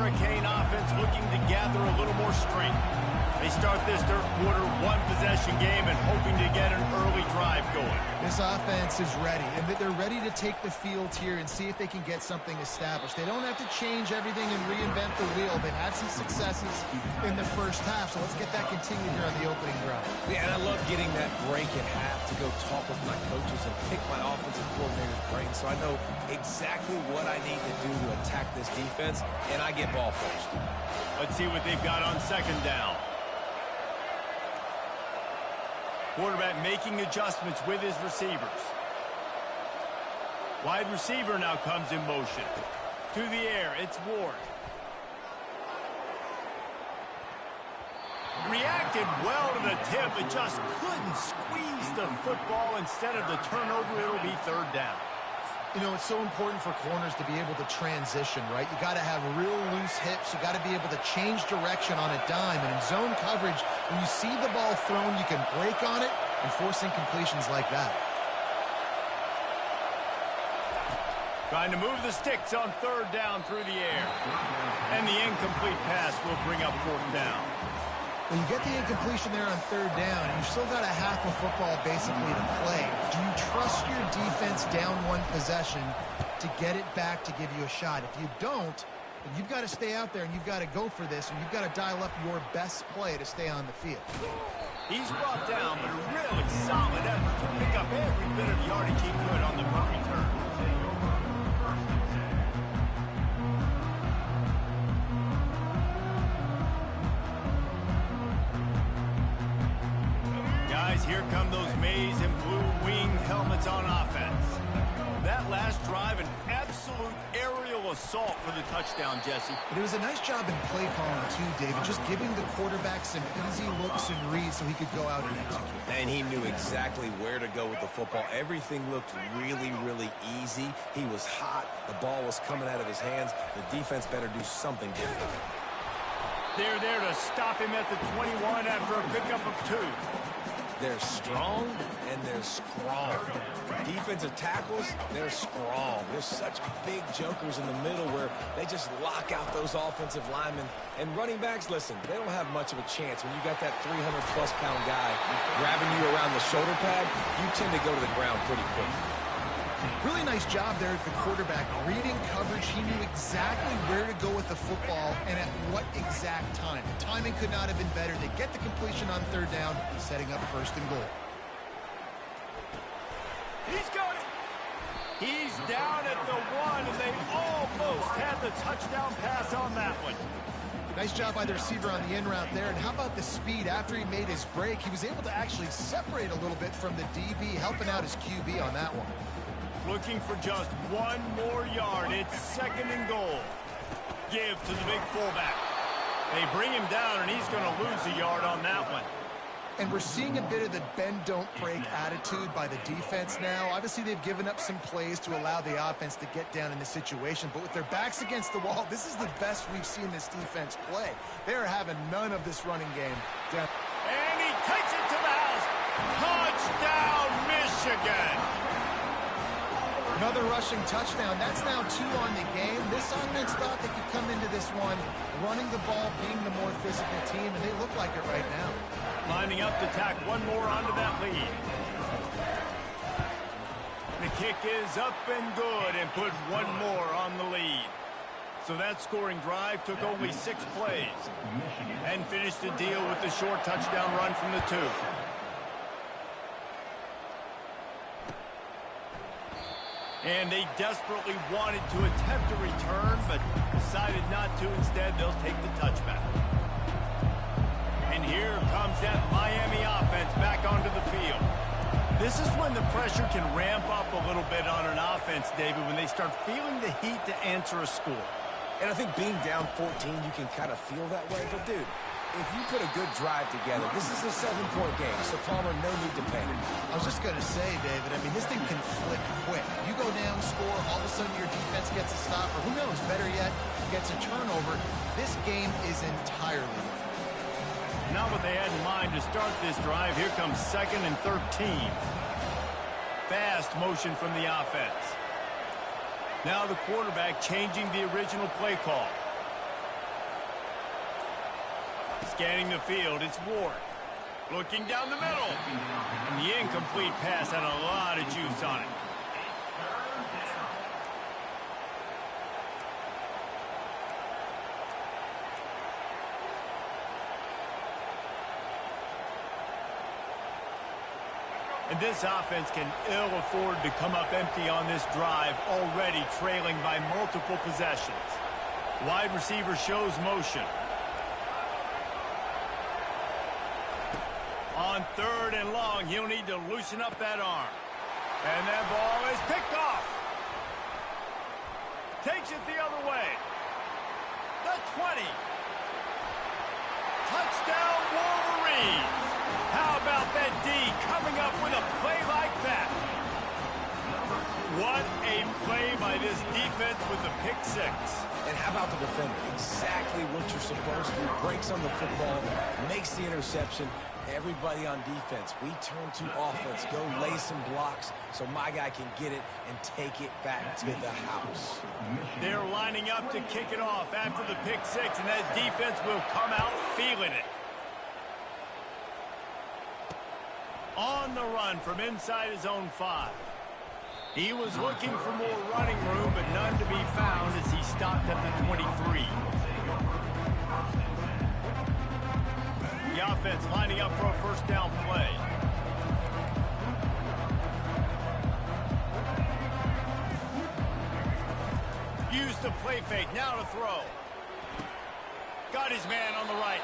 Hurricane offense looking to gather a little more strength. They start this third quarter one-possession game and hoping to get an early drive going. This offense is ready, and they're ready to take the field here and see if they can get something established. They don't have to change everything and reinvent the wheel. They've had some successes in the first half, so let's get that continued here on the opening drive. Yeah, and I love getting that break at half to go talk with my coaches and pick my offensive coordinator's brain so I know exactly what I need to do to attack this defense, and I get ball first. Let's see what they've got on second down. Quarterback making adjustments with his receivers. Wide receiver now comes in motion. To the air, it's Ward. Reacted well to the tip, but just couldn't squeeze the football. Instead of the turnover, it'll be third down. You know, it's so important for corners to be able to transition, right? You got to have real loose hips. You got to be able to change direction on a dime. And in zone coverage, when you see the ball thrown, you can break on it and force incompletions like that. Trying to move the sticks on third down through the air. And the incomplete pass will bring up fourth down. When you get the incompletion there on third down, you've still got a half of football basically to play. Do you trust your defense down one possession to get it back to give you a shot? If you don't, then you've got to stay out there and you've got to go for this, and you've got to dial up your best play to stay on the field. He's brought down, but a really solid effort to pick up every bit of yardage he could on the punt return. Guys, here come those maize and blue wing helmets on offense. That last drive, an absolute aerial assault for the touchdown, Jesse. But it was a nice job in play calling too, David, just giving the quarterback some easy looks and reads so he could go out and execute. And he knew exactly where to go with the football. Everything looked really, really easy. He was hot. The ball was coming out of his hands. The defense better do something different. They're there to stop him at the 21 after a pickup of 2. They're strong, and they're strong. Defensive tackles, they're strong. There's such big jokers in the middle where they just lock out those offensive linemen. And running backs, listen, they don't have much of a chance. When you got that 300-plus pound guy grabbing you around the shoulder pad, you tend to go to the ground pretty quick. Really nice job there at the quarterback. Reading coverage, he knew exactly where to go with the football and at what exact time. The timing could not have been better. They get the completion on third down, setting up first and goal. He's got it. He's down at the 1, and they almost had the touchdown pass on that one. Nice job by the receiver on the in route there. And how about the speed? After he made his break, he was able to actually separate a little bit from the DB, helping out his QB on that one. Looking for just one more yard. It's second and goal. Give to the big fullback. They bring him down, and he's going to lose a yard on that one. And we're seeing a bit of the bend-don't-break attitude by the defense now. Obviously, they've given up some plays to allow the offense to get down in the situation. But with their backs against the wall, this is the best we've seen this defense play. They are having none of this running game. And he takes it to the house. Touchdown, Michigan. Another rushing touchdown. That's now 2 on the game. This offense thought they could come into this one running the ball, being the more physical team, and they look like it right now. Lining up to tack one more onto that lead. The kick is up and good and put one more on the lead. So that scoring drive took only 6 plays and finished the deal with the short touchdown run from the 2. And they desperately wanted to attempt a return, but decided not to. Instead, they'll take the touchback. And here comes that Miami offense back onto the field. This is when the pressure can ramp up a little bit on an offense, David, when they start feeling the heat to answer a score. And I think being down 14, you can kind of feel that way. But, dude, if you put a good drive together, this is a 7-point game, so Palmer, no need to panic. I was just going to say, David, I mean, this thing can flip quick. You go down, score, all of a sudden your defense gets a stop, or who knows, better yet, gets a turnover. This game is entirely different. Not what they had in mind to start this drive. Here comes 2nd and 13. Fast motion from the offense. Now the quarterback changing the original play call. Scanning the field, it's Ward. Looking down the middle. And the incomplete pass had a lot of juice on it. And this offense can ill afford to come up empty on this drive, already trailing by multiple possessions. Wide receiver shows motion. On 3rd and long, he'll need to loosen up that arm. And that ball is picked off. Takes it the other way. The 20. Touchdown, Wolverines. How about that D coming up with a play like that? What a play by this defense with the pick 6. And how about the defender? Exactly what you're supposed to do. Breaks on the football, makes the interception. Everybody on defense, we turn to offense. Go lay some blocks so my guy can get it and take it back to the house. They're lining up to kick it off after the pick 6, and that defense will come out feeling it. On the run from inside his own 5. He was looking for more running room, but none to be found as he stopped at the 23. The offense lining up for a first down play. Use the play fake, now to throw. Got his man on the right.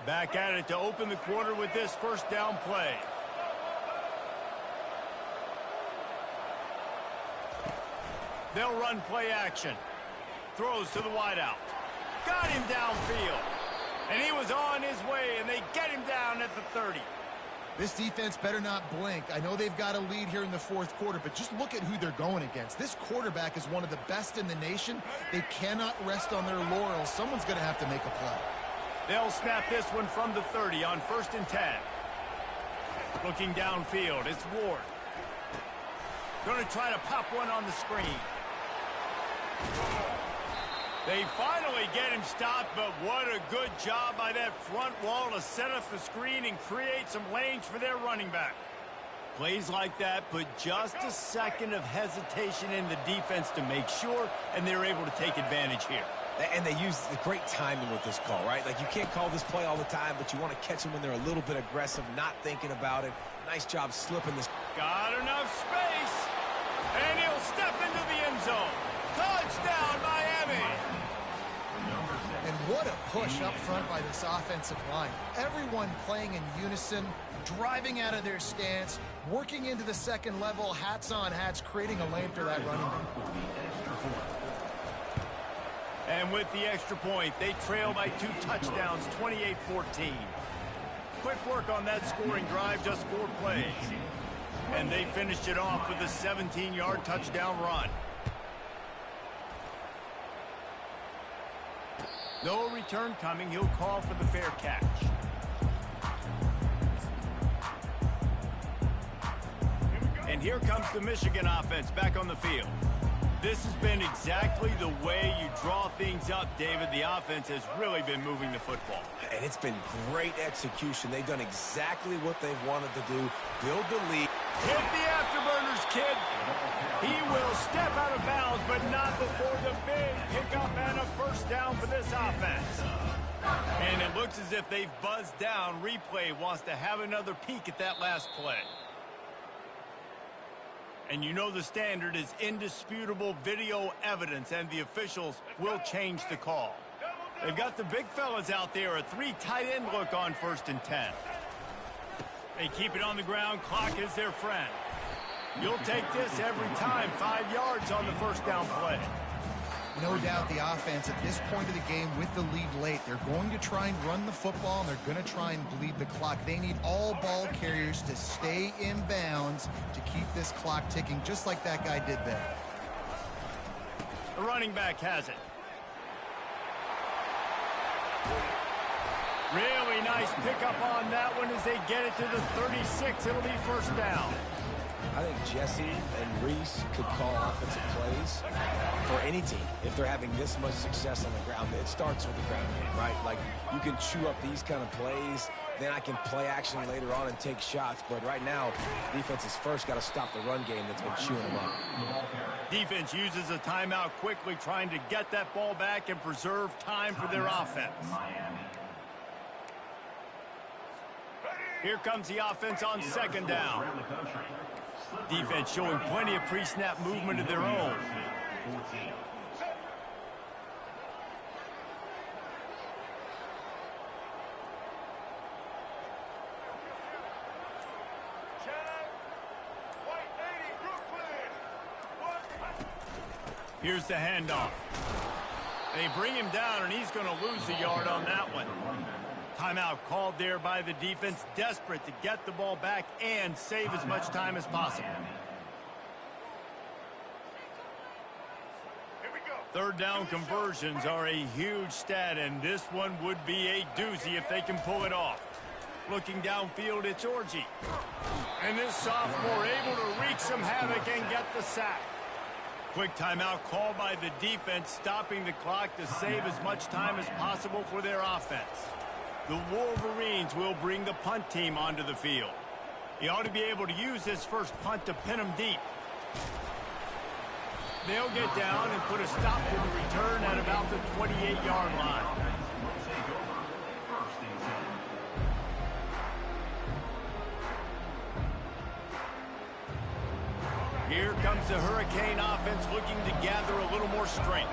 Back at it to open the quarter with this first down play. They'll run play action. Throws to the wideout. Got him downfield. And he was on his way, and they get him down at the 30. This defense better not blink. I know they've got a lead here in the 4th quarter, but just look at who they're going against. This quarterback is one of the best in the nation. They cannot rest on their laurels. Someone's going to have to make a play. They'll snap this one from the 30 on 1st and 10. Looking downfield, it's Ward. Going to try to pop one on the screen. They finally get him stopped, but what a good job by that front wall to set up the screen and create some lanes for their running back. Plays like that put just a second of hesitation in the defense to make sure, and they're able to take advantage here. And they use the great timing with this call, right? Like, you can't call this play all the time, but you want to catch them when they're a little bit aggressive, not thinking about it. Nice job slipping this. Got enough space, and he'll step into the end zone. Touchdown, Miami! And what a push up front by this offensive line. Everyone playing in unison, driving out of their stance, working into the second level, hats on hats, creating a lane for that running back. And with the extra point, they trail by 2 touchdowns, 28-14. Quick work on that scoring drive, just 4 plays. And they finished it off with a 17-yard touchdown run. No return coming. He'll call for the fair catch. And here comes the Michigan offense back on the field. This has been exactly the way you draw things up, David. The offense has really been moving the football. And it's been great execution. They've done exactly what they've wanted to do, build the lead. Hit the afterburners, kid. He will step out of bounds, but not before the big pickup and a first down for this offense. And it looks as if they've buzzed down. Replay wants to have another peek at that last play. And you know the standard is indisputable video evidence, and the officials will change the call. They've got the big fellas out there, a 3 tight end look on 1st and 10. They keep it on the ground, clock is their friend. You'll take this every time, 5 yards on the first down play. No doubt the offense at this point of the game with the lead late, they're going to try and run the football, and they're going to try and bleed the clock. They need all ball carriers to stay in bounds to keep this clock ticking, just like that guy did there. The running back has it. Really nice pickup on that one as they get it to the 36. It'll be first down. I think Jesse and Reese could call offensive plays for any team. If they're having this much success on the ground, it starts with the ground game, right? Like, you can chew up these kind of plays, then I can play action later on and take shots. But right now, defense has first got to stop the run game that's been chewing them up. Defense uses a timeout quickly, trying to get that ball back and preserve time for their offense. Here comes the offense on second down. Defense showing plenty of pre-snap movement of their own. Here's the handoff. They bring him down, and he's going to lose a yard on that one. Timeout called there by the defense, desperate to get the ball back and save as much time as possible. Third down conversions are a huge stat, and this one would be a doozy if they can pull it off. Looking downfield, it's Orji. And this sophomore able to wreak some havoc and get the sack. Quick timeout called by the defense, stopping the clock to save as much time as possible for their offense. The Wolverines will bring the punt team onto the field. He ought to be able to use this first punt to pin them deep. They'll get down and put a stop to the return at about the 28-yard line. Here comes the Hurricane offense looking to gather a little more strength.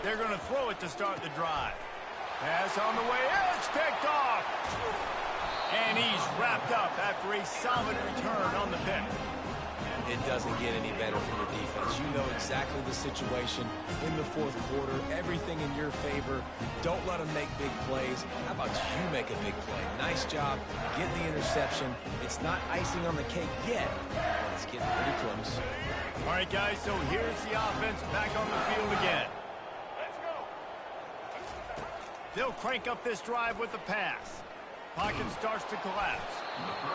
They're going to throw it to start the drive. Pass on the way. It's picked off. And he's wrapped up after a solid return on the pick. It doesn't get any better for your defense. You know exactly the situation in the fourth quarter. Everything in your favor. Don't let them make big plays. How about you make a big play? Nice job getting the interception. It's not icing on the cake yet, but it's getting pretty close. All right, guys, so here's the offense back on the field again. They'll crank up this drive with the pass. Pocket starts to collapse.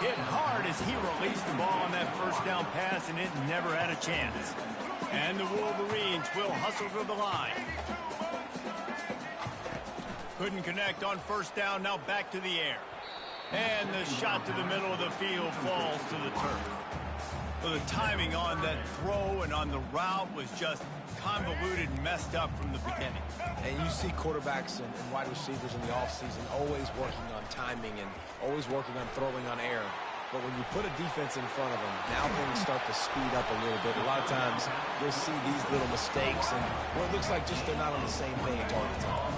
Hit hard as he released the ball on that first down pass, and it never had a chance. And the Wolverines will hustle to the line. Couldn't connect on first down, now back to the air. And the shot to the middle of the field falls to the turf. Well, the timing on that throw and on the route was just convoluted and messed up from the beginning. And you see quarterbacks and wide receivers in the offseason always working on timing and always working on throwing on air. But when you put a defense in front of them, now things start to speed up a little bit. A lot of times you'll see these little mistakes and it looks like just they're not on the same page all the time.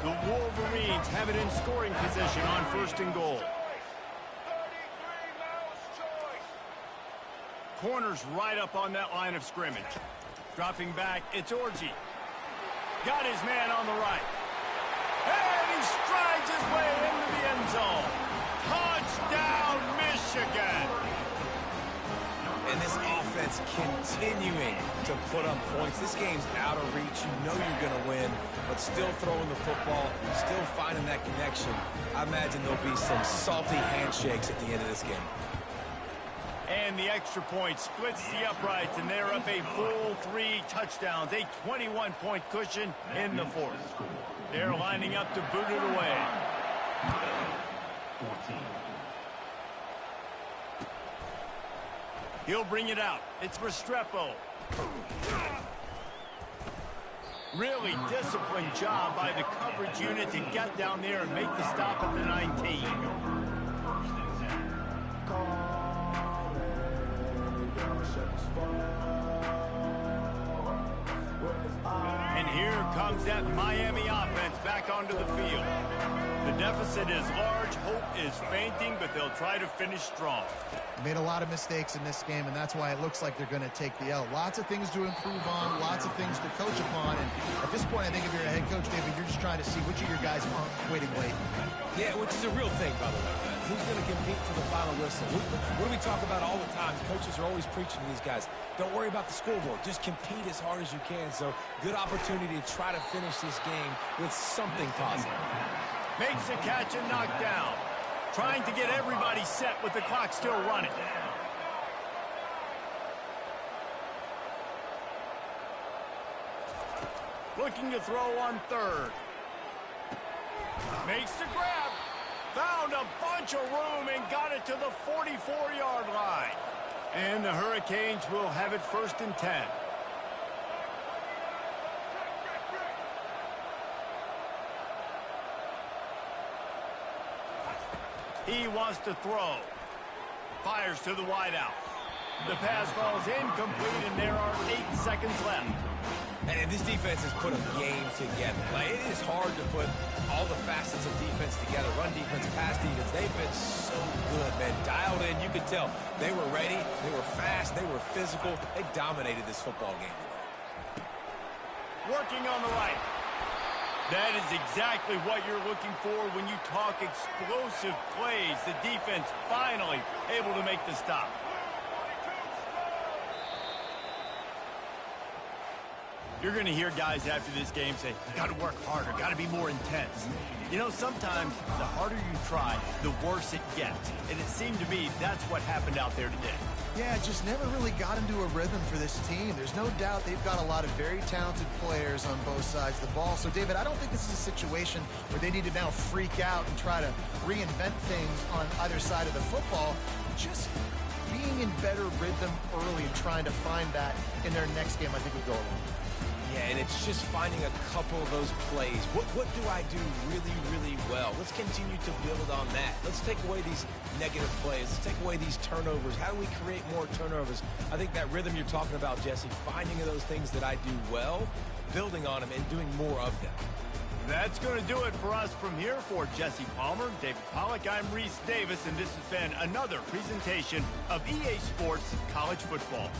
The Wolverines have it in scoring position on first and goal. Corners right up on that line of scrimmage. Dropping back, it's Orji. Got his man on the right. And he strides his way into the end zone. Touchdown, Michigan! And this offense continuing to put up points. This game's out of reach. You know you're going to win, but still throwing the football, still finding that connection. I imagine there'll be some salty handshakes at the end of this game. And the extra point splits the uprights, and they're up a full 3 touchdowns, a 21-point cushion in the fourth. They're lining up to boot it away. He'll bring it out. It's Restrepo. Really disciplined job by the coverage unit to get down there and make the stop at the 19. And And here comes that Miami offense back onto the field. The deficit is large, hope is fainting, but they'll try to finish strong. Made a lot of mistakes in this game, and that's why it looks like they're going to take the L. Lots of things to improve on, lots of things to coach upon, and at this point, I think if you're a head coach, David, you're just trying to see which of your guys aren't quitting late. Yeah, which is a real thing, by the way. Who's going to compete to the final whistle? What do we talk about all the time? Coaches are always preaching to these guys. Don't worry about the scoreboard. Just compete as hard as you can. So, good opportunity to try to finish this game with something positive. Makes the catch and knocked down. Trying to get everybody set with the clock still running. Looking to throw on third. Makes the grab. Found a bunch of room and got it to the 44-yard line. And the Hurricanes will have it 1st and 10. He wants to throw. Fires to the wideout. The pass falls incomplete, and there are 8 seconds left. And this defense has put a game together. Like, it is hard to put all the facets of defense together. Run defense, pass defense. They've been so good, man. Dialed in. You could tell they were ready. They were fast. They were physical. They dominated this football game. Working on the right. That is exactly what you're looking for when you talk explosive plays. The defense finally able to make the stop. You're going to hear guys after this game say, got to work harder, got to be more intense. You know, sometimes the harder you try, the worse it gets. And it seemed to me that's what happened out there today. Yeah, it just never really got into a rhythm for this team. There's no doubt they've got a lot of very talented players on both sides of the ball. So, David, I don't think this is a situation where they need to now freak out and try to reinvent things on either side of the football. Just being in better rhythm early and trying to find that in their next game, I think would go a long way. Yeah, and it's just finding a couple of those plays. What do I do really, really well? Let's continue to build on that. Let's take away these negative plays. Let's take away these turnovers. How do we create more turnovers? I think that rhythm you're talking about, Jesse, finding those things that I do well, building on them, and doing more of them. That's going to do it for us from here. For Jesse Palmer, David Pollack, I'm Reese Davis, and this has been another presentation of EA Sports College Football.